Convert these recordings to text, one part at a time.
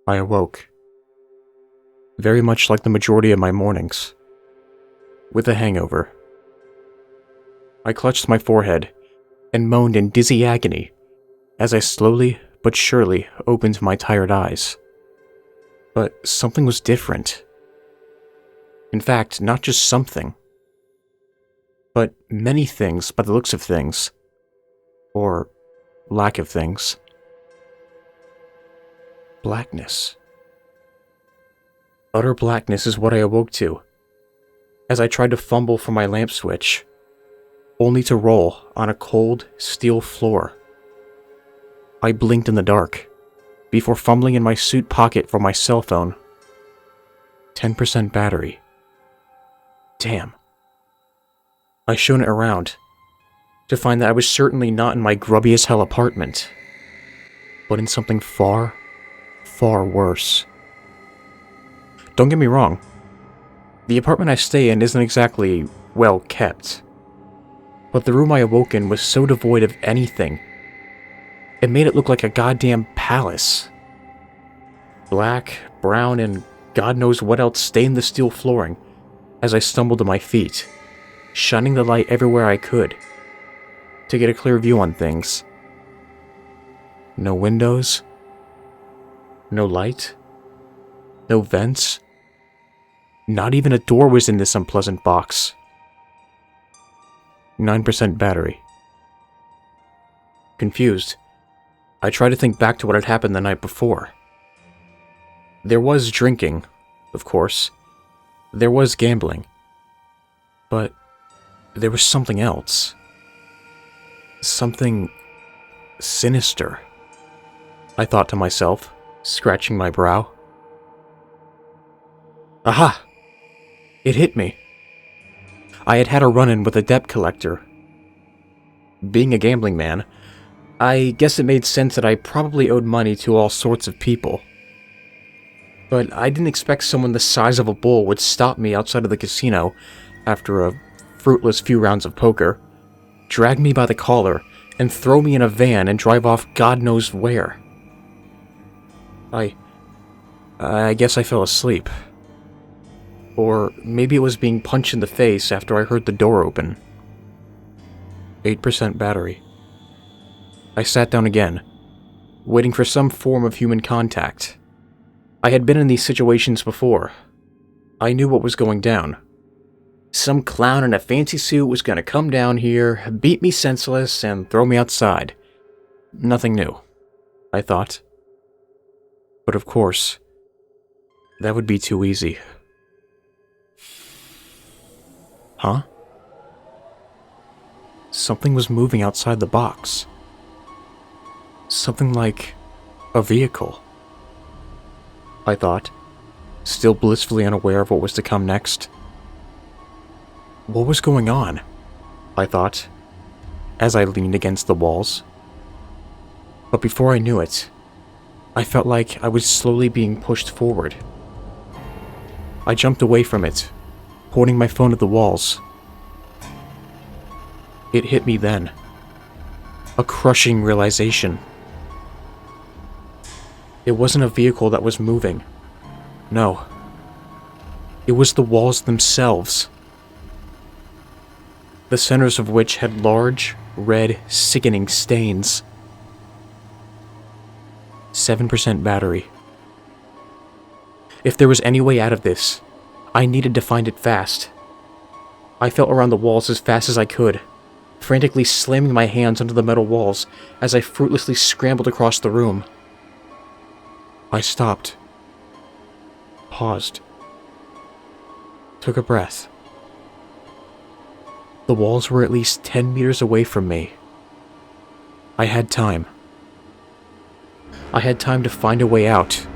I awoke, very much like the majority of my mornings, with a hangover. I clutched my forehead and moaned in dizzy agony as I slowly but surely opened my tired eyes. But something was different. In fact, not just something, but many things by the looks of things, or lack of things. Blackness. Utter blackness is what I awoke to, as I tried to fumble for my lamp switch, only to roll on a cold, steel floor. I blinked in the dark, before fumbling in my suit pocket for my cell phone. 10% battery. Damn. I shone it around, to find that I was certainly not in my grubby-as-hell apartment, but in something far, far worse. Don't get me wrong, the apartment I stay in isn't exactly well kept, but the room I awoke in was so devoid of anything, it made it look like a goddamn palace. Black, brown, and God knows what else stained the steel flooring as I stumbled to my feet, shining the light everywhere I could to get a clear view on things. No windows, no light, no vents. Not even a door was in this unpleasant box. 9% battery. Confused, I tried to think back to what had happened the night before. There was drinking, of course. There was gambling. But there was something else. Something sinister, I thought to myself, scratching my brow. Aha! It hit me. I had had a run-in with a debt collector. Being a gambling man, I guess it made sense that I probably owed money to all sorts of people. But I didn't expect someone the size of a bull would stop me outside of the casino after a fruitless few rounds of poker, drag me by the collar, and throw me in a van and drive off God knows where. I guess I fell asleep. Or maybe it was being punched in the face after I heard the door open. 8% battery. I sat down again, waiting for some form of human contact. I had been in these situations before. I knew what was going down. Some clown in a fancy suit was going to come down here, beat me senseless, and throw me outside. Nothing new, I thought. But of course, that would be too easy. Huh? Something was moving outside the box. Something like a vehicle, I thought, still blissfully unaware of what was to come next. What was going on? I thought, as I leaned against the walls. But before I knew it, I felt like I was slowly being pushed forward. I jumped away from it, pointing my phone at the walls. It hit me then. A crushing realization. It wasn't a vehicle that was moving. No. It was the walls themselves. The centers of which had large, red, sickening stains. 7% battery. If there was any way out of this, I needed to find it fast. I felt around the walls as fast as I could, frantically slamming my hands onto the metal walls as I fruitlessly scrambled across the room. I stopped. Paused. Took a breath. The walls were at least 10 meters away from me. I had time. I had time to find a way out.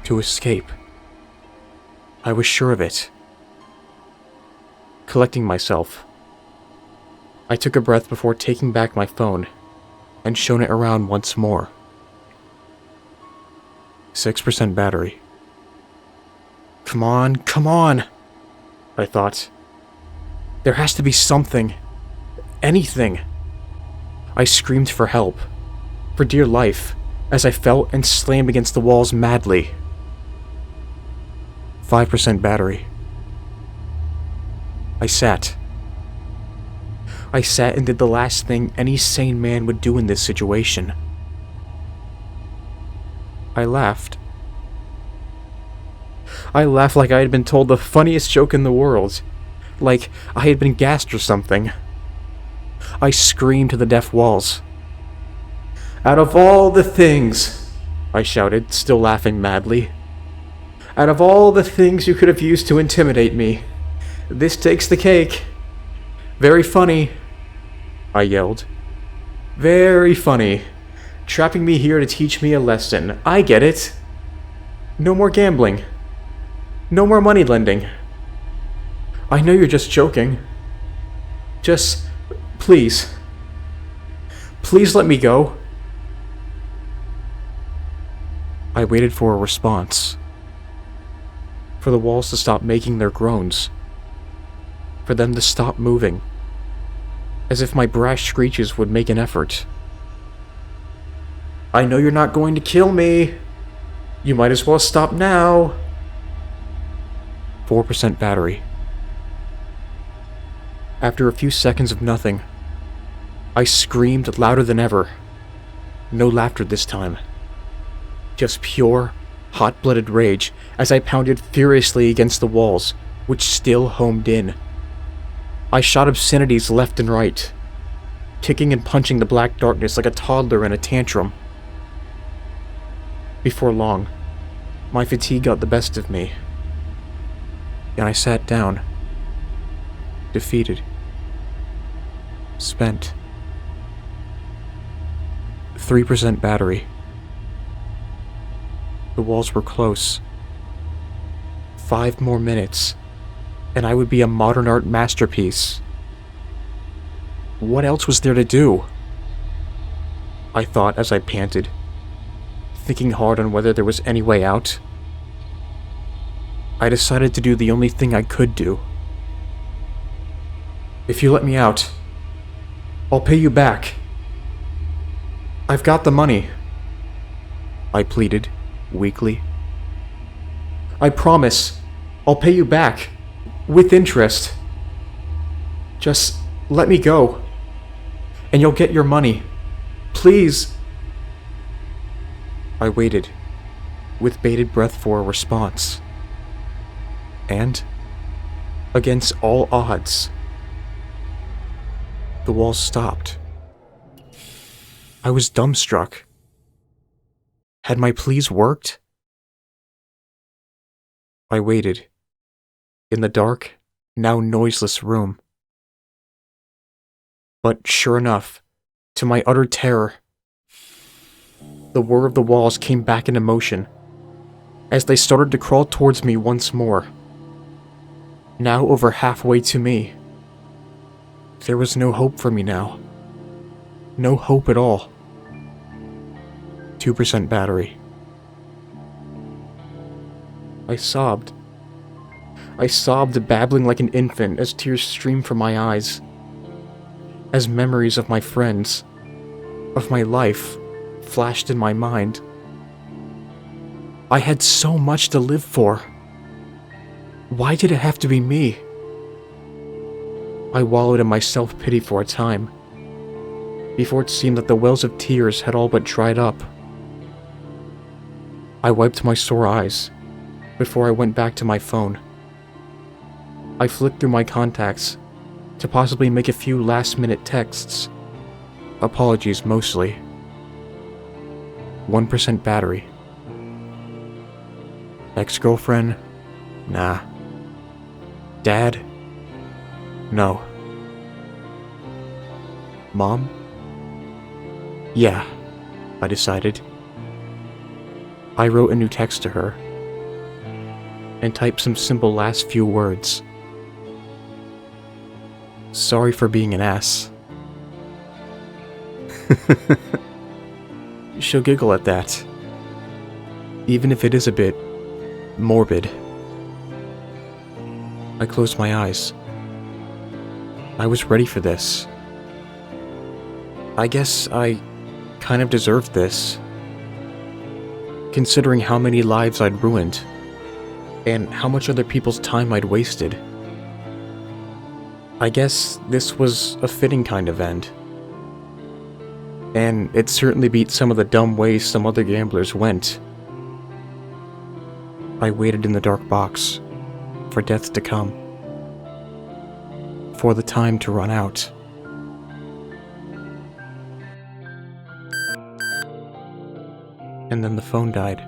To escape. I was sure of it. Collecting myself, I took a breath before taking back my phone and shone it around once more. 6% battery. Come on, I thought. There has to be something. Anything. I screamed for help. For dear life. as I fell and slammed against the walls madly. 5% battery. I sat and did the last thing any sane man would do in this situation. I laughed. I laughed like I had been told the funniest joke in the world, like I had been gassed or something. I screamed to the deaf walls. "Out of all the things," I shouted, still laughing madly, "out of all the things you could have used to intimidate me, this takes the cake. Very funny," I yelled. "Very funny. Trapping me here to teach me a lesson. I get it. No more gambling. No more money lending. I know you're just joking. Just, please. Please let me go." I waited for a response. For the walls to stop making their groans. For them to stop moving. As if my brash screeches would make an effort. "I know you're not going to kill me. You might as well stop now." 4% battery. After a few seconds of nothing, I screamed louder than ever. No laughter this time. Just pure, hot-blooded rage as I pounded furiously against the walls, which still homed in. I shot obscenities left and right, kicking and punching the black darkness like a toddler in a tantrum. Before long, my fatigue got the best of me, and I sat down, defeated, spent. 3% battery. The walls were close. 5 more minutes, and I would be a modern art masterpiece. What else was there to do? I thought as I panted, thinking hard on whether there was any way out. I decided to do the only thing I could do. "If you let me out, I'll pay you back. I've got the money," I pleaded, weakly. "I promise I'll pay you back, with interest. Just let me go, and you'll get your money. Please." I waited, with bated breath for a response. And, against all odds, the walls stopped. I was dumbstruck. Had my pleas worked? I waited, in the dark, now noiseless room. But sure enough, to my utter terror, the whir of the walls came back into motion, as they started to crawl towards me once more. Now over halfway to me. There was no hope for me now. No hope at all. 2% battery. I sobbed. I sobbed, babbling like an infant as tears streamed from my eyes. As memories of my friends, of my life, flashed in my mind. I had so much to live for. Why did it have to be me? I wallowed in my self-pity for a time, before it seemed that the wells of tears had all but dried up. I wiped my sore eyes, before I went back to my phone. I flicked through my contacts, to possibly make a few last-minute texts. Apologies mostly. 1% battery. Ex-girlfriend? Nah. Dad? No. Mom? Yeah, I decided. I wrote a new text to her, and typed some simple last few words. Sorry for being an ass. She'll giggle at that, even if it is a bit morbid. I closed my eyes. I was ready for this. I guess I kind of deserved this. considering how many lives I'd ruined, and how much other people's time I'd wasted. I guess this was a fitting kind of end. And it certainly beat some of the dumb ways some other gamblers went. I waited in the dark box for death to come, for the time to run out. And then the phone died.